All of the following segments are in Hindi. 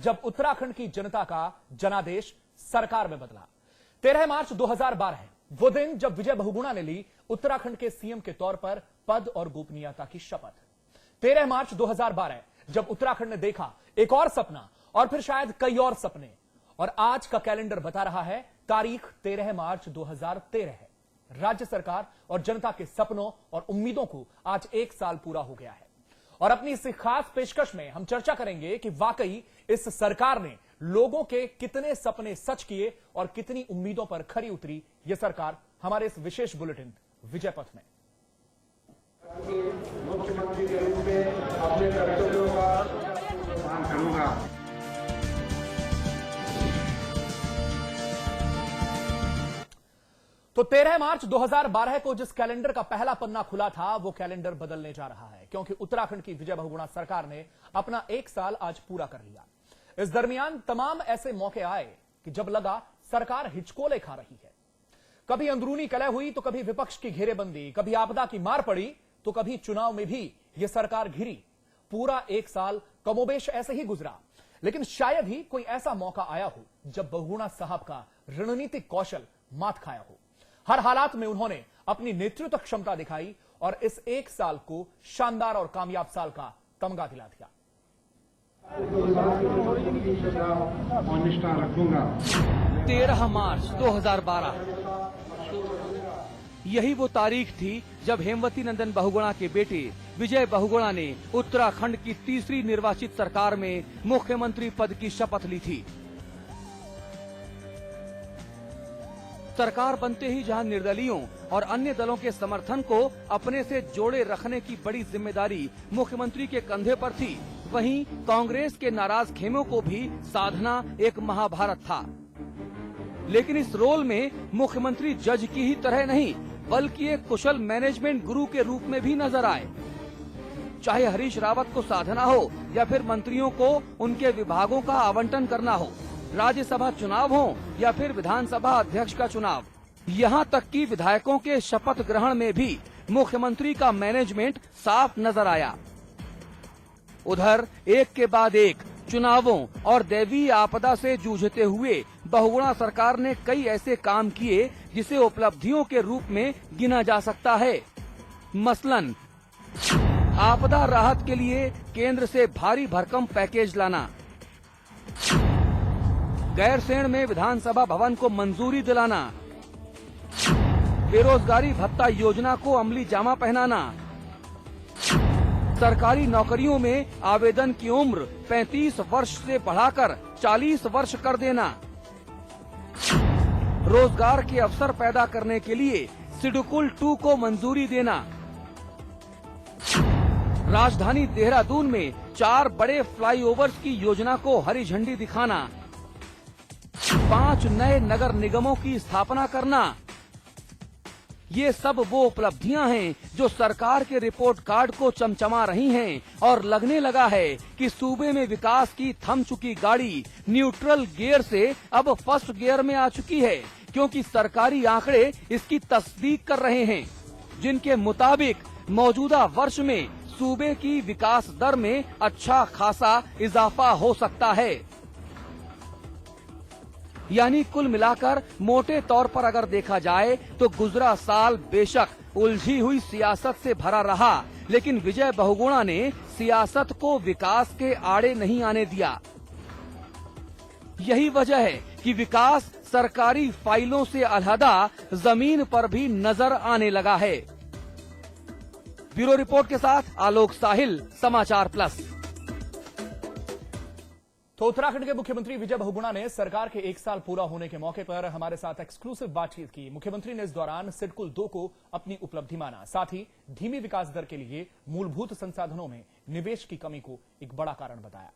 जब उत्तराखंड की जनता का जनादेश सरकार में बदला। 13 मार्च 2012 है वो दिन जब विजय बहुगुणा ने ली उत्तराखंड के सीएम के तौर पर पद और गोपनीयता की शपथ। 13 मार्च 2012 जब उत्तराखंड ने देखा एक और सपना और फिर शायद कई और सपने, और आज का कैलेंडर बता रहा है तारीख 13 मार्च 2013 है। राज्य सरकार और जनता के सपनों और उम्मीदों को आज एक साल पूरा हो गया है, और अपनी इस खास पेशकश में हम चर्चा करेंगे कि वाकई इस सरकार ने लोगों के कितने सपने सच किए और कितनी उम्मीदों पर खरी उतरी यह सरकार, हमारे इस विशेष बुलेटिन विजय पथ में। मुख्यमंत्री के रूप में अपने कर्तव्यों का निर्वहन करूंगा। तो 13 मार्च 2012 को जिस कैलेंडर का पहला पन्ना खुला था वो कैलेंडर बदलने जा रहा है, क्योंकि उत्तराखंड की विजय बहुगुणा सरकार ने अपना एक साल आज पूरा कर लिया। इस दरमियान तमाम ऐसे मौके आए कि जब लगा सरकार हिचकोले खा रही है। कभी अंदरूनी कलह हुई तो कभी विपक्ष की घेरेबंदी, कभी आपदा की मार पड़ी तो कभी चुनाव में भी यह सरकार घिरी। पूरा एक साल कमोबेश ऐसे ही गुजरा, लेकिन शायद ही कोई ऐसा मौका आया हो जब बहुगुणा साहब का रणनीतिक कौशल मात खाया हो। हर हालात में उन्होंने अपनी नेतृत्व क्षमता दिखाई और इस एक साल को शानदार और कामयाब साल का तमगा दिला दिया। 13 मार्च 2012 यही वो तारीख थी जब हेमवती नंदन बहुगुणा के बेटे विजय बहुगुणा ने उत्तराखंड की तीसरी निर्वाचित सरकार में मुख्यमंत्री पद की शपथ ली थी। सरकार बनते ही जहां निर्दलीयों और अन्य दलों के समर्थन को अपने से जोड़े रखने की बड़ी जिम्मेदारी मुख्यमंत्री के कंधे पर थी, वहीं कांग्रेस के नाराज खेमों को भी साधना एक महाभारत था। लेकिन इस रोल में मुख्यमंत्री जज की ही तरह नहीं, बल्कि एक कुशल मैनेजमेंट गुरु के रूप में भी नजर आए। चाहे हरीश रावत को साधना हो या फिर मंत्रियों को उनके विभागों का आवंटन करना हो, राज्यसभा चुनाव हो या फिर विधानसभा अध्यक्ष का चुनाव, यहाँ तक कि विधायकों के शपथ ग्रहण में भी मुख्यमंत्री का मैनेजमेंट साफ नजर आया। उधर एक के बाद एक चुनावों और दैवीय आपदा से जूझते हुए बहुगुणा सरकार ने कई ऐसे काम किए जिसे उपलब्धियों के रूप में गिना जा सकता है। मसलन आपदा राहत के लिए केंद्र से भारी भरकम पैकेज लाना, गैरसैंण में विधानसभा भवन को मंजूरी दिलाना, बेरोजगारी भत्ता योजना को अमली जामा पहनाना, सरकारी नौकरियों में आवेदन की उम्र 35 वर्ष से बढ़ाकर 40 वर्ष कर देना, रोजगार के अवसर पैदा करने के लिए सिडकुल 2 को मंजूरी देना, राजधानी देहरादून में 4 बड़े फ्लाईओवर्स की योजना को हरी झंडी दिखाना, 5 नए नगर निगमों की स्थापना करना। ये सब वो उपलब्धियां हैं जो सरकार के रिपोर्ट कार्ड को चमचमा रही हैं और लगने लगा है कि सूबे में विकास की थम चुकी गाड़ी न्यूट्रल गियर से अब फर्स्ट गियर में आ चुकी है, क्योंकि सरकारी आंकड़े इसकी तस्दीक कर रहे हैं, जिनके मुताबिक मौजूदा वर्ष में सूबे की विकास दर में अच्छा खासा इजाफा हो सकता है। यानी कुल मिलाकर मोटे तौर पर अगर देखा जाए तो गुजरा साल बेशक उलझी हुई सियासत से भरा रहा, लेकिन विजय बहुगुणा ने सियासत को विकास के आड़े नहीं आने दिया। यही वजह है कि विकास सरकारी फाइलों से अलहदा जमीन पर भी नजर आने लगा है। ब्यूरो रिपोर्ट के साथ आलोक साहिल, समाचार प्लस। तो उत्तराखंड के मुख्यमंत्री विजय बहुगुणा ने सरकार के एक साल पूरा होने के मौके पर हमारे साथ एक्सक्लूसिव बातचीत की। मुख्यमंत्री ने इस दौरान सिडकुल 2 को अपनी उपलब्धि माना, साथ ही धीमी विकास दर के लिए मूलभूत संसाधनों में निवेश की कमी को एक बड़ा कारण बताया।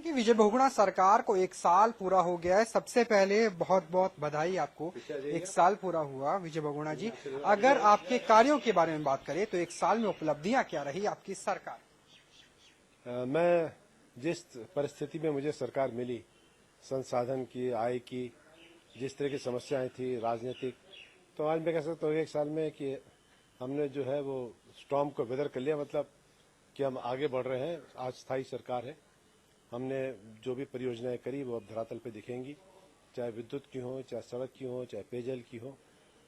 विजय बहुगुणा सरकार को एक साल पूरा हो गया है। सबसे पहले बहुत बहुत बधाई आपको, एक साल पूरा हुआ विजय बहुगुणा जी। अगर आपके कार्यों के बारे में बात करें तो एक साल में उपलब्धियां क्या रही आपकी सरकार? मैं जिस परिस्थिति में मुझे सरकार मिली, संसाधन की, आय की, जिस तरह की समस्याएं थी राजनीतिक, तो आज मैं कह सकता हूँ एक साल में कि हमने जो है वो स्टॉर्म को वेदर कर लिया, मतलब कि हम आगे बढ़ रहे हैं। आज स्थायी सरकार है हमने जो भी परियोजनाएं करी वो अब धरातल पे दिखेंगी, चाहे विद्युत की हो, चाहे सड़क की हो, चाहे पेयजल की हो।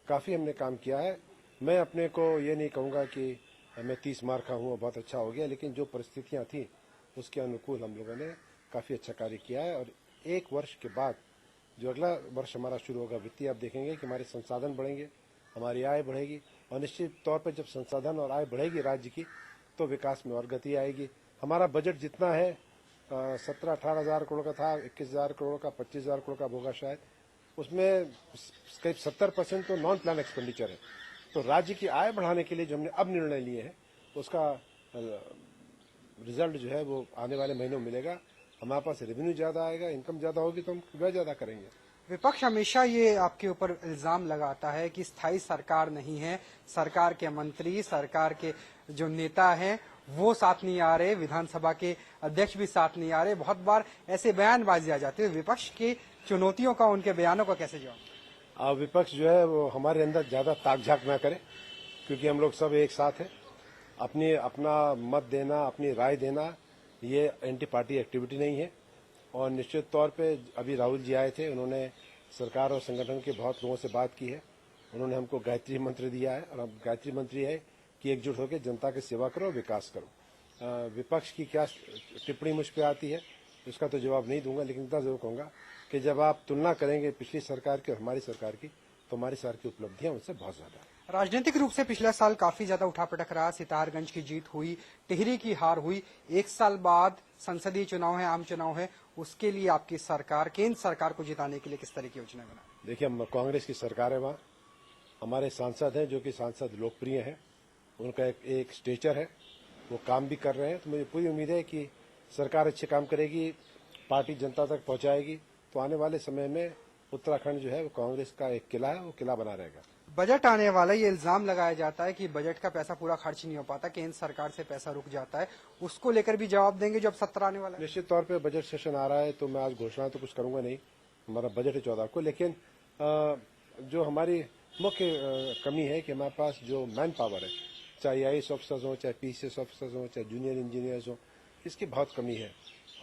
काफ़ी हमने काम किया है। मैं अपने को ये नहीं कहूँगा कि मैं 30 मार्क का हूँ और बहुत अच्छा हो गया, लेकिन जो परिस्थितियाँ थी उसके अनुकूल हम लोगों ने काफ़ी अच्छा कार्य किया है। और एक वर्ष के बाद जो अगला वर्ष हमारा शुरू होगा वित्तीय, आप देखेंगे कि हमारे संसाधन बढ़ेंगे, हमारी आय बढ़ेगी, और निश्चित तौर पर जब संसाधन और आय बढ़ेगी राज्य की तो विकास में और गति आएगी। हमारा बजट जितना है 17-18 हज़ार करोड़ का था, 21,000 करोड़ का, 25,000 करोड़ का होगा शायद, उसमें करीब 70% तो नॉन प्लान एक्सपेंडिचर है। तो राज्य की आय बढ़ाने के लिए जो हमने अब निर्णय लिए हैं उसका रिजल्ट जो है वो आने वाले महीनों में मिलेगा। हमारे पास रेवेन्यू ज्यादा आएगा, इनकम ज्यादा होगी तो हम व्यय ज्यादा करेंगे। विपक्ष हमेशा ये आपके ऊपर इल्जाम लगाता है कि स्थायी सरकार नहीं है, सरकार के मंत्री, सरकार के जो नेता हैं वो साथ नहीं आ रहे, विधानसभा के अध्यक्ष भी साथ नहीं आ रहे। बहुत बार ऐसे बयानबाजी आ जाती है। विपक्ष की चुनौतियों का, उनके बयानों का कैसे जवाब? विपक्ष जो है वो हमारे अंदर ज्यादा ताक झाक ना करे, क्योंकि हम लोग सब एक साथ हैं। अपना मत देना, अपनी राय देना, ये एंटी पार्टी एक्टिविटी नहीं है। और निश्चित तौर पे अभी राहुल जी आए थे, उन्होंने सरकार और संगठन के बहुत लोगों से बात की है। उन्होंने हमको गायत्री मंत्र दिया है, और अब गायत्री मंत्री है कि एकजुट होकर जनता की सेवा करो, विकास करो। विपक्ष की क्या टिप्पणी मुझ पर आती है उसका तो जवाब नहीं दूंगा, लेकिन इतना जरूर कहूंगा कि जब आप तुलना करेंगे पिछली सरकार की और हमारी सरकार की, तो हमारी सरकार की उपलब्धियां उनसे बहुत ज्यादा है। राजनीतिक रूप से पिछला साल काफी ज्यादा उठापटक रहा। सितारगंज की जीत हुई, टिहरी की हार हुई। एक साल बाद संसदीय चुनाव है, आम चुनाव है, उसके लिए आपकी सरकार, केंद्र सरकार को जिताने के लिए किस तरह की योजना बना? देखिए, कांग्रेस की सरकार है, वहाँ हमारे सांसद हैं जो कि सांसद लोकप्रिय हैं, उनका एक स्टेचर है, वो काम भी कर रहे हैं। तो मुझे पूरी उम्मीद है कि सरकार अच्छे काम करेगी, पार्टी जनता तक पहुंचाएगी, तो आने वाले समय में उत्तराखंड जो है वो कांग्रेस का एक किला है, वो किला बना रहेगा। बजट आने वाला, ये इल्जाम लगाया जाता है कि बजट का पैसा पूरा खर्च नहीं हो पाता, केंद्र सरकार से पैसा रुक जाता है, उसको लेकर भी जवाब देंगे जब सत्र आने वाला है? निश्चित तौर पे बजट सेशन आ रहा है, तो मैं आज घोषणा तो कुछ करूंगा नहीं, हमारा बजट है 14 को। लेकिन जो हमारी मुख्य कमी है कि हमारे पास जो मैन पावर है, चाहे IAS ऑफिसर्स हो, चाहे PCS ऑफिसर्स हो, चाहे जूनियर इंजीनियर्स हो, इसकी बहुत कमी है।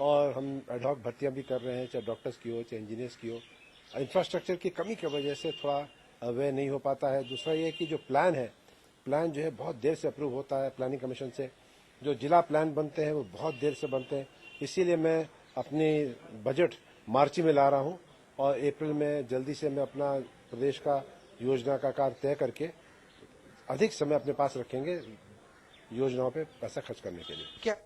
और हम एडहॉक भर्तियां भी कर रहे हैं, चाहे डॉक्टर्स की हो, चाहे इंजीनियर्स की हो। इंफ्रास्ट्रक्चर की कमी की वजह से थोड़ा वे नहीं हो पाता है। दूसरा ये कि जो प्लान है, प्लान जो है बहुत देर से अप्रूव होता है प्लानिंग कमीशन से। जो जिला प्लान बनते हैं वो बहुत देर से बनते हैं। इसीलिए मैं अपनी बजट मार्च में ला रहा हूं, और अप्रैल में जल्दी से मैं अपना प्रदेश का योजना का कार्य तय करके अधिक समय अपने पास रखेंगे योजनाओं पे पैसा खर्च करने के लिए। क्या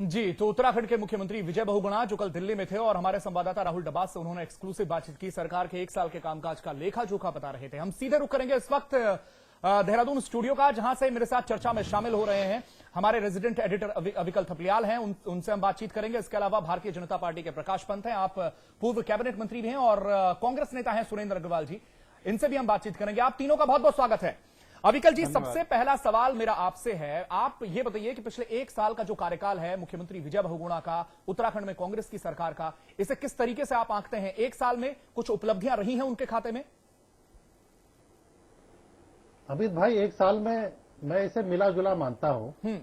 जी, तो उत्तराखंड के मुख्यमंत्री विजय बहुगुणा जो कल दिल्ली में थे और हमारे संवाददाता राहुल डबास से उन्होंने एक्सक्लूसिव बातचीत की, सरकार के 1 साल के कामकाज का लेखा जोखा बता रहे थे। हम सीधे रुख करेंगे इस वक्त देहरादून स्टूडियो का, जहां से मेरे साथ चर्चा में शामिल हो रहे हैं हमारे रेजिडेंट एडिटर अविकल थपलियाल हैं, उनसे हम बातचीत करेंगे। इसके अलावा भारतीय जनता पार्टी के प्रकाश पंत हैं, आप पूर्व कैबिनेट मंत्री भी हैं, और कांग्रेस नेता हैं सुरेंद्र अग्रवाल जी, इनसे भी हम बातचीत करेंगे। आप तीनों का बहुत बहुत स्वागत है। अविकल जी, सबसे पहला सवाल मेरा आपसे है, आप ये बताइए कि पिछले 1 साल का जो कार्यकाल है मुख्यमंत्री विजय बहुगुणा का, उत्तराखंड में कांग्रेस की सरकार का, इसे किस तरीके से आप आंकते हैं? 1 साल में कुछ उपलब्धियां रही हैं उनके खाते में? अमित भाई, 1 साल में मैं इसे मिला जुला मानता हूं,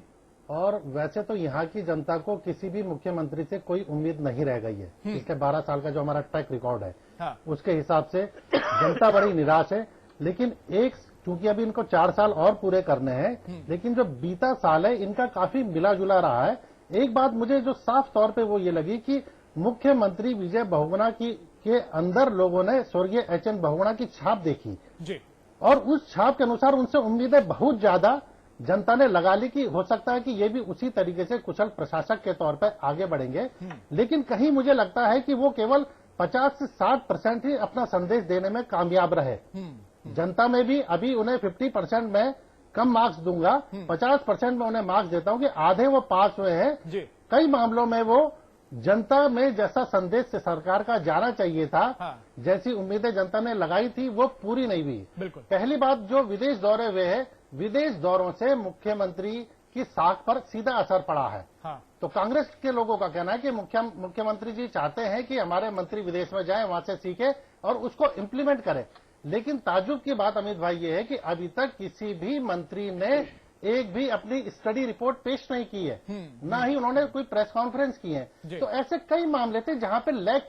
और वैसे तो यहाँ की जनता को किसी भी मुख्यमंत्री से कोई उम्मीद नहीं रह गई है। इसके 12 साल का जो हमारा ट्रैक रिकॉर्ड है, हाँ। उसके हिसाब से जनता बड़ी निराश है। लेकिन चूंकि अभी इनको 4 साल और पूरे करने हैं, लेकिन जो बीता साल है इनका काफी मिला जुला रहा है। एक बात मुझे जो साफ तौर पे वो ये लगी कि मुख्यमंत्री विजय बहुगुणा के अंदर लोगों ने स्वर्गीय HN बहुगुणा की छाप देखी जी, और उस छाप के अनुसार उनसे उम्मीदें बहुत ज्यादा जनता ने लगा ली कि हो सकता है कि ये भी उसी तरीके से कुशल प्रशासक के तौर पर आगे बढ़ेंगे। लेकिन कहीं मुझे लगता है कि वो केवल 50 से 60% ही अपना संदेश देने में कामयाब रहे। जनता में भी अभी उन्हें 50% में कम मार्क्स दूंगा, 50% में उन्हें मार्क्स देता हूं कि आधे वो पास हुए हैं। कई मामलों में वो जनता में जैसा संदेश से सरकार का जाना चाहिए था, हाँ। जैसी उम्मीदें जनता ने लगाई थी वो पूरी नहीं हुई। बिल्कुल। पहली बात, जो विदेश दौरे हुए हैं, विदेश दौरों से मुख्यमंत्री की साख पर सीधा असर पड़ा है। हाँ। तो कांग्रेस के लोगों का कहना है कि मुख्यमंत्री जी चाहते हैं कि हमारे मंत्री विदेश में जाएं, वहां से सीखे और उसको इम्प्लीमेंट करें। लेकिन ताज्जुब की बात अमित भाई ये है कि अभी तक किसी भी मंत्री ने एक भी अपनी स्टडी रिपोर्ट पेश नहीं की है, ना ही उन्होंने कोई प्रेस कॉन्फ्रेंस की है। तो ऐसे कई मामले थे जहां पे लैग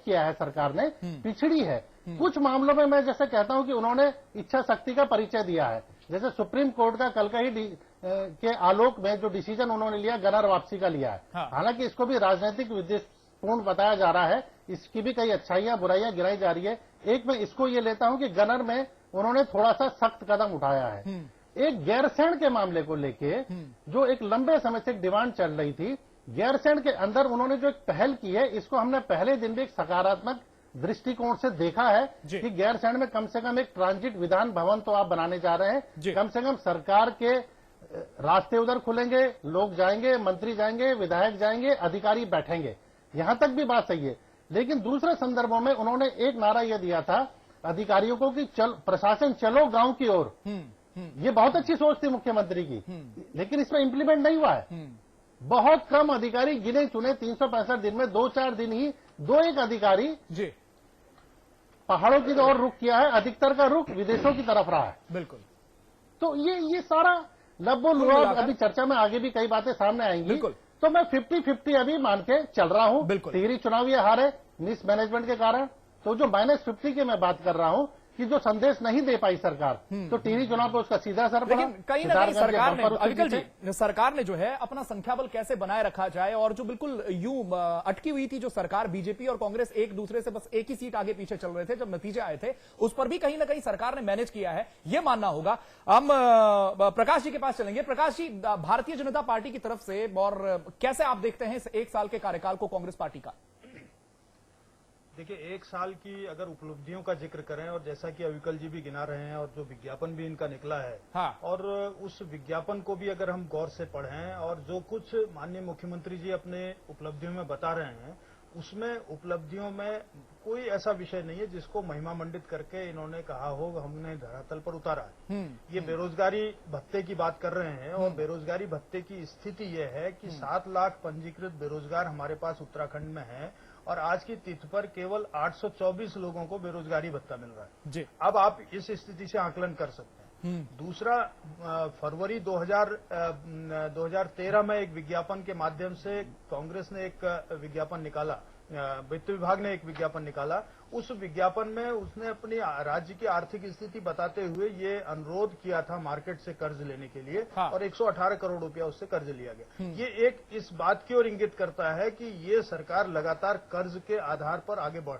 किया है सरकार ने, पिछड़ी है। कुछ मामलों में मैं जैसे कहता हूं कि उन्होंने इच्छा शक्ति का परिचय दिया है, जैसे सुप्रीम कोर्ट का कल का ही के आलोक में जो डिसीजन उन्होंने लिया गनर वापसी का लिया है। हालांकि इसको भी राजनीतिक उद्देश्यपूर्ण बताया जा रहा है, इसकी भी कई अच्छाइयां बुराइयां गिराई जा रही है। एक मैं इसको ये लेता हूं कि गनर में उन्होंने थोड़ा सा सख्त कदम उठाया है। एक गैरसैंण के मामले को लेके जो एक लंबे समय से डिमांड चल रही थी, गैरसैंण के अंदर उन्होंने जो एक पहल की है, इसको हमने पहले दिन भी एक सकारात्मक दृष्टिकोण से देखा है कि गैरसैंण में कम से कम एक ट्रांजिट विधान भवन तो आप बनाने जा रहे हैं। कम से कम सरकार के रास्ते उधर खुलेंगे, लोग जाएंगे, मंत्री जाएंगे, विधायक जाएंगे, अधिकारी बैठेंगे, यहां तक भी बात सही है। लेकिन दूसरे संदर्भों में उन्होंने एक नारा यह दिया था अधिकारियों को कि प्रशासन चलो गांव की ओर। ये बहुत अच्छी सोच थी मुख्यमंत्री की, लेकिन इसमें इंप्लीमेंट नहीं हुआ है। बहुत कम अधिकारी गिने चुने 365 दिन में 2-4 दिन ही 2-1 अधिकारी पहाड़ों की ओर रुख किया है, अधिकतर का रुख विदेशों की तरफ रहा है। बिल्कुल। तो ये सारा लब्बो लुआब, अभी चर्चा में आगे भी कई बातें सामने आएंगी। तो मैं 50-50 अभी मान के चल रहा हूं। टिहरी चुनाव ये हारे मिसमैनेजमेंट के कारण, तो जो -50 की मैं बात कर रहा हूं कि जो संदेश नहीं दे पाई सरकार, तो टिहरी चुनाव पर उसका सीधा असर पड़ा। लेकिन कहीं ना कहीं सरकार ने जो है अपना संख्या बल कैसे बनाए रखा जाए, और जो बिल्कुल यूं अटकी हुई थी जो सरकार, बीजेपी और कांग्रेस एक दूसरे से बस एक ही सीट आगे पीछे चल रहे थे जब नतीजे आए थे, उस पर भी कहीं ना कहीं सरकार ने मैनेज किया है, यह मानना होगा। हम प्रकाश जी के पास चलेंगे। प्रकाश जी, भारतीय जनता पार्टी की तरफ से और कैसे आप देखते हैं इस 1 साल के कार्यकाल को कांग्रेस पार्टी का? देखिए, 1 साल की अगर उपलब्धियों का जिक्र करें, और जैसा कि अविकल जी भी गिना रहे हैं, और जो विज्ञापन भी इनका निकला है, और उस विज्ञापन को भी अगर हम गौर से पढ़ें, और जो कुछ माननीय मुख्यमंत्री जी अपने उपलब्धियों में बता रहे हैं, उसमें उपलब्धियों में कोई ऐसा विषय नहीं है जिसको महिमा मंडित करके इन्होंने कहा हो हमने धरातल पर उतारा है। ये बेरोजगारी भत्ते की बात कर रहे हैं, और बेरोजगारी भत्ते की स्थिति ये है कि 7 लाख पंजीकृत बेरोजगार हमारे पास उत्तराखंड में है, और आज की तिथि पर केवल 824 लोगों को बेरोजगारी भत्ता मिल रहा है जी। अब आप इस स्थिति से आकलन कर सकते हैं। दूसरा, फरवरी 2013 में एक विज्ञापन के माध्यम से कांग्रेस ने एक विज्ञापन निकाला, वित्त विभाग ने एक विज्ञापन निकाला। उस विज्ञापन में उसने अपनी राज्य की आर्थिक स्थिति बताते हुए ये अनुरोध किया था मार्केट से कर्ज लेने के लिए, और 118 करोड़ रुपया उससे कर्ज लिया गया। ये एक इस बात की ओर इंगित करता है कि ये सरकार लगातार कर्ज के आधार पर आगे बढ़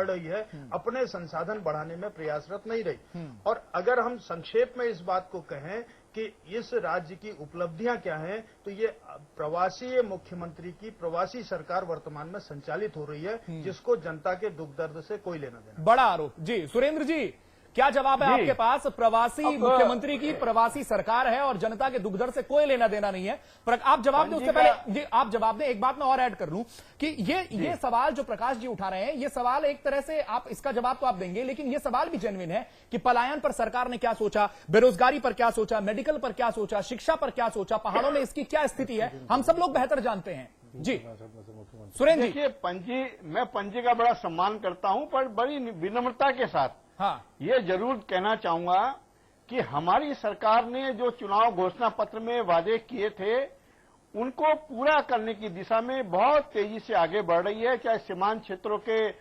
रही है, अपने संसाधन बढ़ाने में प्रयासरत नहीं रही। और अगर हम संक्षेप में इस बात को कहें कि इस राज्य की उपलब्धियां क्या हैं, तो ये प्रवासी मुख्यमंत्री की प्रवासी सरकार वर्तमान में संचालित हो रही है, जिसको जनता के दुख दर्द से कोई लेना देना। बड़ा आरोप जी। सुरेंद्र जी, क्या जवाब है आपके पास? प्रवासी मुख्यमंत्री की प्रवासी सरकार है और जनता के दुख दर्द से कोई लेना देना नहीं है। आप जवाब दें, उससे पहले जी आप जवाब दें। एक बात मैं और ऐड कर लूं कि ये सवाल जो प्रकाश जी उठा रहे हैं, ये सवाल एक तरह से आप इसका जवाब तो आप देंगे, लेकिन ये सवाल भी जेन्युइन है कि पलायन पर सरकार ने क्या सोचा, बेरोजगारी पर क्या सोचा, मेडिकल पर क्या सोचा, शिक्षा पर क्या सोचा, पहाड़ों में इसकी क्या स्थिति है, हम सब लोग बेहतर जानते हैं जी। सुरेंद्र जी, देखिए, मैं पंजी का बड़ा सम्मान करता हूं, पर बड़ी विनम्रता के साथ ये जरूर कहना चाहूंगा कि हमारी सरकार ने जो चुनाव घोषणा पत्र में वादे किए थे, उनको पूरा करने की दिशा में बहुत तेजी से आगे बढ़ रही है। चाहे सीमांत क्षेत्रों के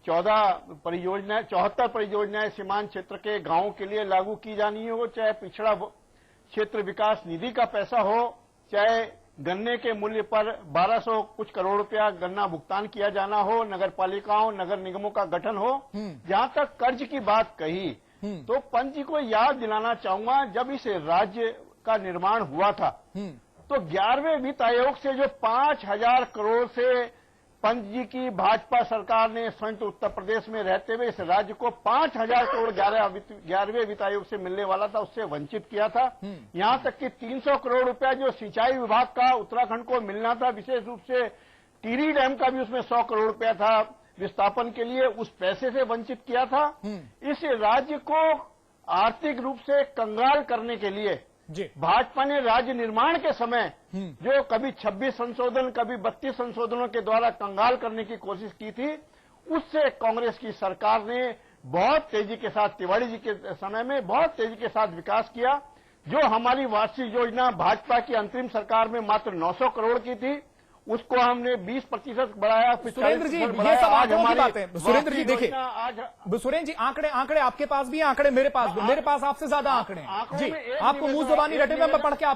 74 परियोजनाएं सीमांत क्षेत्र के गांवों के लिए लागू की जानी हो, चाहे पिछड़ा क्षेत्र विकास निधि का पैसा हो, चाहे गन्ने के मूल्य पर 1200 कुछ करोड़ रुपया गन्ना भुगतान किया जाना हो, नगर पालिकाओं नगर निगमों का गठन हो। जहां तक कर्ज की बात कही, तो पंत जी को याद दिलाना चाहूंगा, जब इस राज्य का निर्माण हुआ था तो 11वें वित्त आयोग से जो 5000 करोड़ से पंत जी की भाजपा सरकार ने संयुक्त उत्तर प्रदेश में रहते हुए इस राज्य को 5000 करोड़ 11वें वित्त आयोग से मिलने वाला था, उससे वंचित किया था। यहां तक कि 300 करोड़ रुपया जो सिंचाई विभाग का उत्तराखंड को मिलना था, विशेष रूप से टिहरी डैम का भी उसमें 100 करोड़ रुपया था विस्थापन के लिए, उस पैसे से वंचित किया था। इस राज्य को आर्थिक रूप से कंगाल करने के लिए भाजपा ने राज्य निर्माण के समय जो कभी 26 संशोधन कभी 32 संशोधनों के द्वारा कंगाल करने की कोशिश की थी, उससे कांग्रेस की सरकार ने बहुत तेजी के साथ, तिवारी जी के समय में बहुत तेजी के साथ विकास किया। जो हमारी वार्षिक योजना भाजपा की अंतरिम सरकार में मात्र 900 करोड़ की थी, उसको हमने 20% बढ़ाया। सुरेंद्र जी, ये सब आंकड़ों की बातें। सुरेंद्र जी देखिए, सुरेंद्र जी आंकड़े आपके पास भी हैं, आंकड़े मेरे पास भी, मेरे पास आपसे ज्यादा आंकड़े हैं जी। आपको मुंह जुबानी रटे हुए मैं पढ़ के